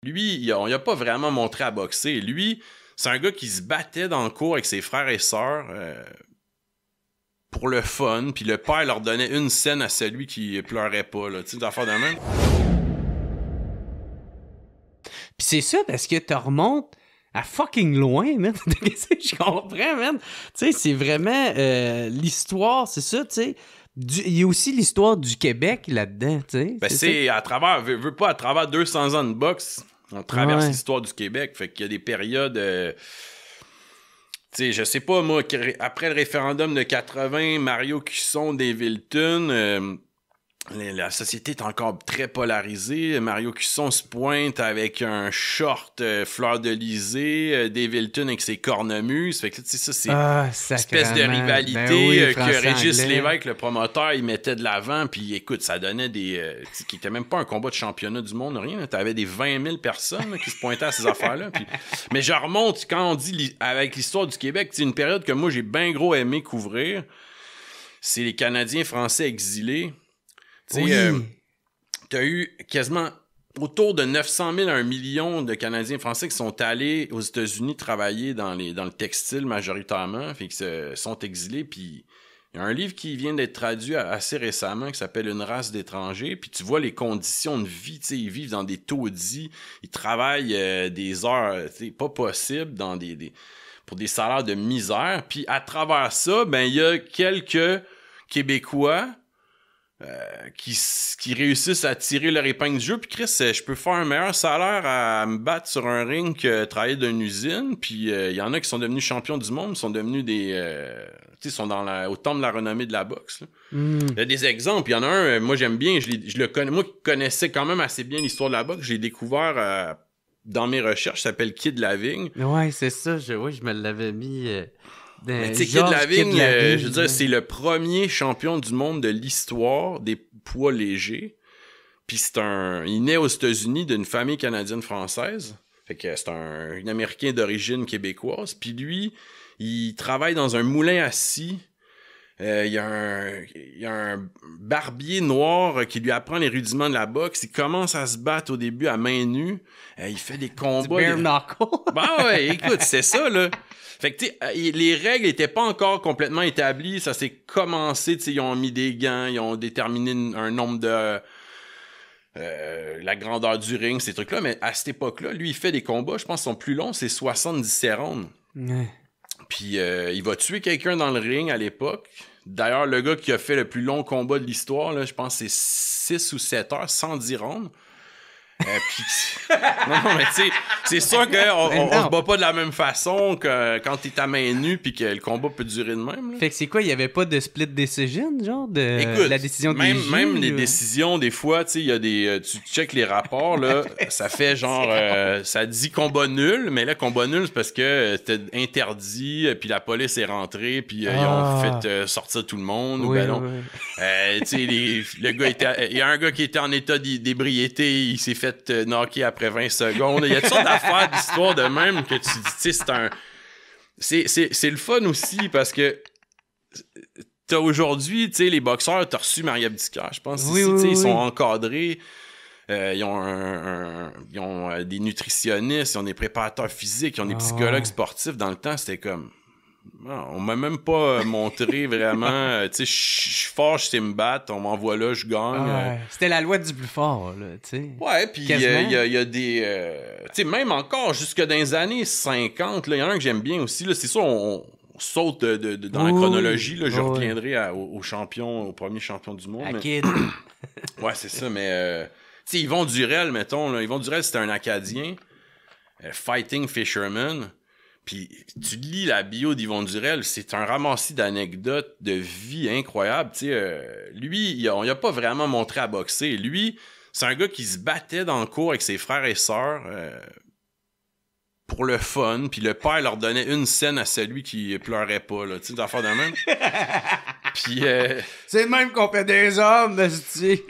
Lui, il a pas vraiment montré à boxer. Lui, c'est un gars qui se battait dans le cours avec ses frères et sœurs pour le fun. Puis le père leur donnait une scène à celui qui pleurait pas. Tu sais, d'affaires de même. Puis c'est ça, parce que tu remontes à fucking loin, man. Je comprends, man. Tu sais, c'est vraiment l'histoire, c'est ça, tu sais. Il y a aussi l'histoire du Québec là-dedans, tu sais. Ben c'est à travers, veux pas, à travers 200 ans de boxe, on traverse l'histoire du Québec. Fait qu'il y a des périodes... tu sais, je sais pas, moi, après le référendum de 80, Mario Cusson, Dave Hilton... la société est encore très polarisée. Mario Cusson se pointe avec un short fleur-de-lysée, Dave Hilton avec ses cornemuses. Fait que, tu sais, ça, c'est une espèce de rivalité que Régis Lévesque, le promoteur, il mettait de l'avant. Puis, écoute, ça donnait des... qui était même pas un combat de championnat du monde, rien. T'avais des 20 000 personnes là, qui se pointaient à ces affaires-là. Puis... Mais je remonte, quand on dit avec l'histoire du Québec, c'est une période que moi, j'ai bien gros aimé couvrir. C'est les Canadiens français exilés. Tu sais, t'as eu quasiment autour de 900 000 à 1 million de Canadiens français qui sont allés aux États-Unis travailler dans le textile majoritairement, fait que sont exilés. Puis il y a un livre qui vient d'être traduit assez récemment qui s'appelle Une race d'étrangers. Puis tu vois les conditions de vie, tu sais, ils vivent dans des taudis, ils travaillent des heures, tu sais, pas possibles dans pour des salaires de misère. Puis à travers ça, ben il y a quelques Québécois qui réussissent à tirer leur épingle du jeu. Puis Chris, je peux faire un meilleur salaire à me battre sur un ring que travailler dans une usine. Puis il y en a qui sont devenus champions du monde, sont devenus des... tu sais, sont au temps de la renommée de la boxe. Il y a des exemples. Il y en a un, moi j'aime bien, je le connais. Moi qui connaissais quand même assez bien l'histoire de la boxe, j'ai découvert dans mes recherches, ça s'appelle Kid Lavigne. Ouais, c'est ça. Je me l'avais mis... Mais tu sais, Kid Lavigne, je veux dire, c'est le premier champion du monde de l'histoire des poids légers. Puis il naît aux États-Unis d'une famille canadienne-française. Fait que c'est un Américain d'origine québécoise. Puis lui, il travaille dans un moulin à scie. Il y a un barbier noir qui lui apprend les rudiments de la boxe. Il commence à se battre au début à main nue. Il fait des combats. Du bare knuckle. Ben ouais, écoute, c'est ça, là. Fait que, tu sais, les règles étaient pas encore complètement établies. Ça s'est commencé, tu sais, ils ont mis des gants, ils ont déterminé un nombre de... la grandeur du ring, ces trucs-là. Mais à cette époque-là, lui, il fait des combats, je pense, son plus long, c'est 70 rounds. Ouais. Puis il va tuer quelqu'un dans le ring à l'époque. D'ailleurs, le gars qui a fait le plus long combat de l'histoire, là, je pense que c'est 6 ou 7 heures, 110 rounds. Non, mais tu sais, c'est sûr qu'on se bat pas de la même façon que quand t'es à main nue puis que le combat peut durer de même. Là. Fait que c'est quoi, il y avait pas de split decision, genre, de Écoute, la décision des juges? Même les décisions, des fois, tu sais, il y a des... tu checkes les rapports, là, ça fait genre... ça dit combat nul, mais là, combat nul, c'est parce que c'était interdit, puis la police est rentrée, puis ils ont fait sortir tout le monde. Oui, ben non. Tu sais, le gars il y a un gars qui était en état d'ébriété, il s'est fait knocker après 20 secondes. Il y a toutes sortes d'affaires d'histoire de même que tu dis, tu sais, c'est le fun aussi parce que t'as aujourd'hui, tu sais, les boxeurs, t'as reçu Marie Abdicard, je pense. Ils sont encadrés. Ils ont des nutritionnistes, ils ont des préparateurs physiques, ils ont des psychologues sportifs. Dans le temps, c'était comme... on m'a même pas montré vraiment... tu sais, je suis fort, je sais me battre, on m'envoie là, je gagne. C'était la loi du plus fort, là, tu sais. Ouais, puis il y a des... tu sais, même encore, jusque dans les années 50, il y en a un que j'aime bien aussi. Là, c'est sûr, on saute dans la chronologie. Là, je reviendrai au premier champion du monde. Ouais, c'est ça, mais... tu sais, Yvon Durel, mettons. Là, Yvon Durel, c'était un Acadien. Fighting Fisherman. Puis tu lis la bio d'Yvon Durel, c'est un ramassis d'anecdotes de vie incroyable. Tu sais, lui, il a pas vraiment montré à boxer. Lui, c'est un gars qui se battait dans le cours avec ses frères et sœurs pour le fun. Puis le père leur donnait une scène à celui qui pleurait pas. Tu sais, d'affaires de même. Puis... c'est le même qu'on fait des hommes, tu sais.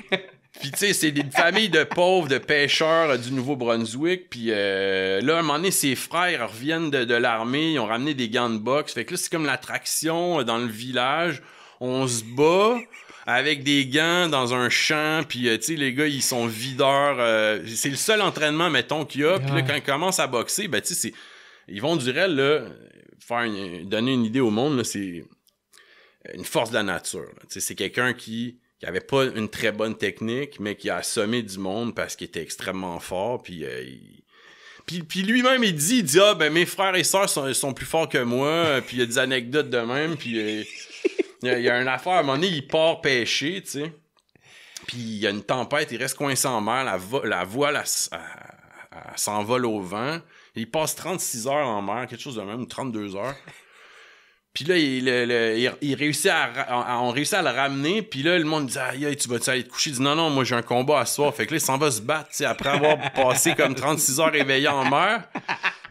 Puis tu sais, c'est une famille de pauvres, de pêcheurs du Nouveau-Brunswick. Puis là, à un moment donné, ses frères reviennent de l'armée, ils ont ramené des gants de boxe. Fait que là, c'est comme l'attraction dans le village. On se bat. avec des gants dans un champ, puis tu sais, les gars, ils sont videurs. C'est le seul entraînement, mettons, qu'il y a. Puis là, quand ils commencent à boxer, ben tu sais, Yvon Durel, là, donner une idée au monde, là, c'est une force de la nature. Tu sais, c'est quelqu'un qui avait pas une très bonne technique, mais qui a assommé du monde parce qu'il était extrêmement fort, puis lui-même, il dit, ah, ben, mes frères et sœurs sont plus forts que moi, puis il y a des anecdotes de même, puis il y a une affaire, à un moment donné, il part pêcher, tu sais, puis il y a une tempête, il reste coincé en mer, la voile, elle s'envole au vent, il passe 36 heures en mer, quelque chose de même, ou 32 heures. Puis là, il réussit on réussit à le ramener. Puis là, le monde dit « Aïe, tu vas-tu aller te coucher? » Il dit « Non, moi, j'ai un combat à ce soir. » Fait que là, il s'en va se battre, tu sais, après avoir passé comme 36 heures éveillé en mer.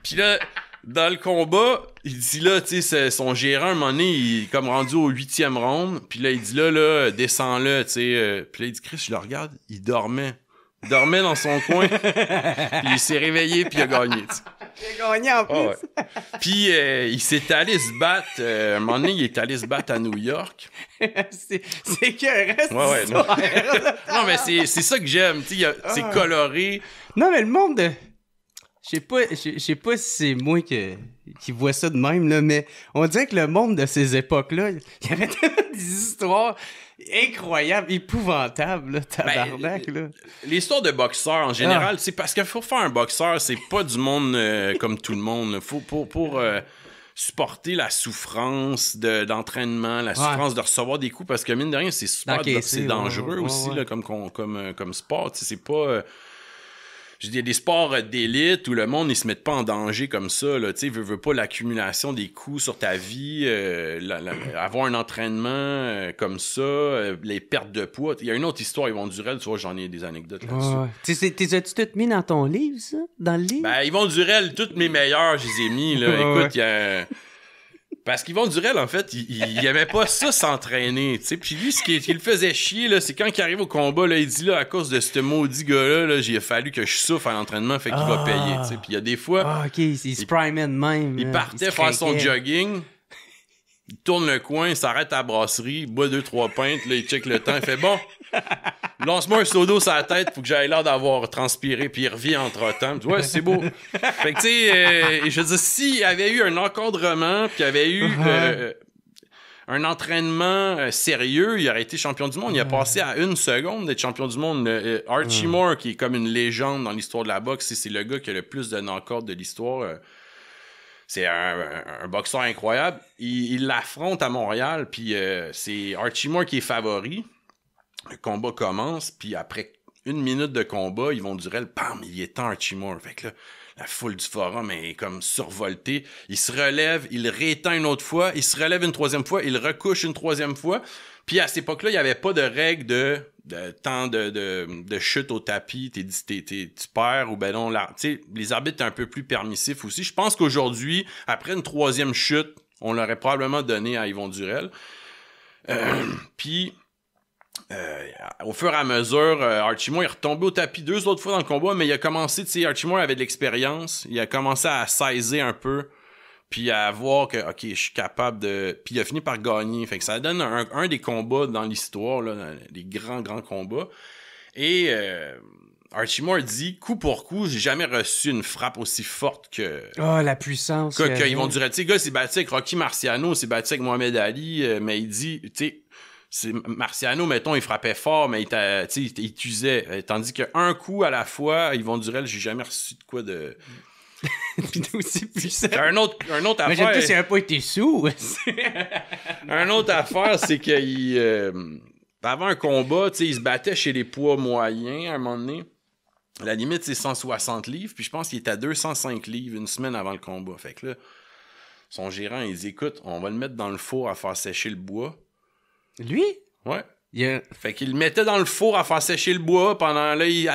Puis là, dans le combat, il dit là, tu sais, son gérant, un moment donné, il est comme rendu au 8e round. Puis là, il dit là, descends-le, tu sais. Puis là, il dit « Chris, je le regarde, il dormait. Il dormait dans son coin. Puis il s'est réveillé, puis il a gagné, tu sais. Il a gagné en plus. Oh, ouais. Puis il s'est allé se battre. À un moment donné, il est allé se battre à New York. c'est que reste ouais, non, mais c'est ça que j'aime. C'est coloré. Non, mais le monde de... Je sais pas si c'est moi qui vois ça de même, là, mais on dirait que le monde de ces époques-là, il y avait tellement des histoires incroyables, épouvantables, là, tabarnak, là. L'histoire de boxeur, en général, c'est parce qu'il faut faire un boxeur, c'est pas du monde comme tout le monde. Faut pour supporter la souffrance d'entraînement, la souffrance de recevoir des coups, parce que mine de rien, c'est super c'est dangereux aussi, là, comme sport. C'est pas... Je dis, il y a des sports d'élite où le monde, ils se mettent pas en danger comme ça, là. Tu sais, veut pas l'accumulation des coups sur ta vie, avoir un entraînement comme ça, les pertes de poids. Il y a une autre histoire, Yvon Durel, tu vois, j'en ai des anecdotes là-dessus. T'es-tu tout mis dans ton livre, ça? Dans le livre? Ben, Yvon Durel, toutes mes meilleures, je les ai mis, là. Écoute, il y a... Parce qu'Yvon Durel, en fait, il aimait pas ça s'entraîner, tu sais. Puis lui, ce qui le faisait chier, là, c'est quand il arrive au combat, là, il dit, là, à cause de ce maudit gars-là, là, il a fallu que je souffre à l'entraînement, fait qu'il va payer, tu sais. Puis il y a des fois... OK, il se primait de même. Il partait faire son jogging, il tourne le coin, il s'arrête à la brasserie, il boit 2-3 pintes, là, il check le temps, il fait, bon, lance-moi un seau d'eau sur la tête, faut que j'aille l'air d'avoir transpiré, puis il revient entre-temps. Ouais, c'est beau. Fait que, tu sais, je veux dire, s'il y avait eu un encadrement, puis il y avait eu un entraînement sérieux, il aurait été champion du monde. Il a passé à 1 seconde d'être champion du monde. Archie Moore, qui est comme une légende dans l'histoire de la boxe, c'est le gars qui a le plus de knockouts de l'histoire. C'est un boxeur incroyable. Il l'affronte à Montréal, puis c'est Archie Moore qui est favori. Le combat commence, puis après 1 minute de combat, Yvon Durel, bam, il étend Archie Moore. Fait que là, la foule du forum est comme survoltée. Il se relève, il réétend une autre fois, il se relève une 3e fois, il recouche une 3e fois. Puis à cette époque-là, il n'y avait pas de règle de temps de chute au tapis, tu perds ou ben non. Tu sais, les arbitres étaient un peu plus permissifs aussi. Je pense qu'aujourd'hui, après une 3e chute, on l'aurait probablement donné à Yvon Durel. Puis... au fur et à mesure, Archie Moore est retombé au tapis 2 autres fois dans le combat, mais il a commencé, tu sais, Archie Moore avait de l'expérience, il a commencé à saisir un peu, puis à voir que, ok, je suis capable de... Puis il a fini par gagner, fait que ça donne un des combats dans l'histoire, là, des grands combats, et Archie Moore dit, coup pour coup, j'ai jamais reçu une frappe aussi forte que... Oh, la puissance! Qu'ils vont durer. Tu sais, le gars s'est battu avec Rocky Marciano, s'est battu avec Mohamed Ali, mais il dit, tu sais... Marciano, mettons, il frappait fort, mais il t'usait. Tandis qu'un coup à la fois, Yvon Durel, j'ai jamais reçu de quoi de... aussi puissant. Un autre affaire... Mais j'aime pas s'il avait pas été sous. Un autre affaire, c'est qu'il... avant un combat, il se battait chez les poids moyens, à un moment donné. La limite, c'est 160 livres, puis je pense qu'il était à 205 livres 1 semaine avant le combat. Fait que là, son gérant, il dit, écoute, on va le mettre dans le four à faire sécher le bois. Lui? Ouais. Fait qu'il le mettait dans le four à faire sécher le bois pendant, là, il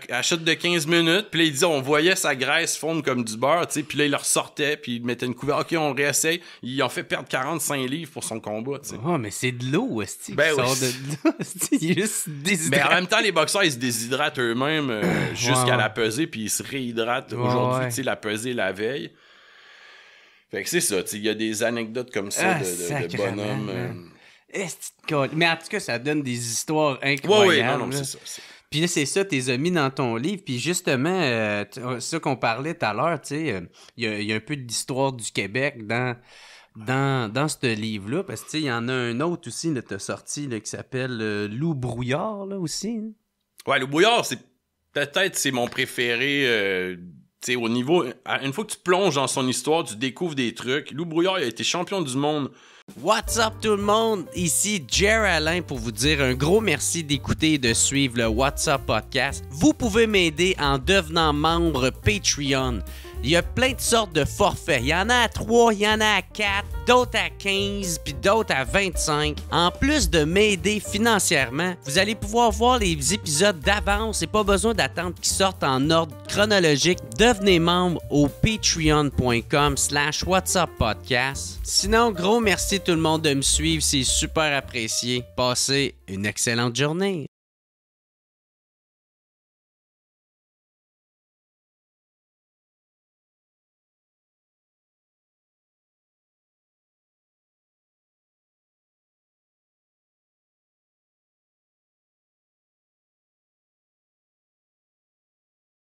achète de 15 minutes, puis là, il dit, on voyait sa graisse fondre comme du beurre, tu sais, puis là, il le ressortait, puis il mettait une couverture, ok, on réessaye. Ils ont fait perdre 45 livres pour son combat, tu sais. Oh, mais c'est de l'eau, esti, ben, qui sort de là, esti, il est juste déshydraté. Mais en même temps, les boxeurs, ils se déshydratent eux-mêmes jusqu'à la pesée, puis ils se réhydratent aujourd'hui, tu sais, la pesée la veille. Fait que c'est ça, tu sais, il y a des anecdotes comme ça de bonhommes... Mais en tout cas, ça donne des histoires incroyables. Ouais, non, c'est ça. Puis là, c'est ça, t'es mis dans ton livre. Puis justement, c'est ça qu'on parlait tout à l'heure, tu sais, il y a un peu d'histoire du Québec dans ce livre-là. Parce que, tu sais, il y en a un autre aussi, là, t'as sorti, là, qui s'appelle Loup Brouillard, là, aussi. Hein? Ouais, Loup Brouillard, c'est mon préféré. Tu sais, au niveau... Une fois que tu plonges dans son histoire, tu découvres des trucs. Loup Brouillard, il a été champion du monde. What's up tout le monde? Ici Jer Alain pour vous dire un gros merci d'écouter et de suivre le What's Up Podcast. Vous pouvez m'aider en devenant membre Patreon. Il y a plein de sortes de forfaits. Il y en a à 3, il y en a à 4, d'autres à 15, puis d'autres à 25. En plus de m'aider financièrement, vous allez pouvoir voir les épisodes d'avance et pas besoin d'attendre qu'ils sortent en ordre chronologique. Devenez membre au patreon.com/whatsuppodcast. Sinon, gros merci tout le monde de me suivre, c'est super apprécié. Passez une excellente journée.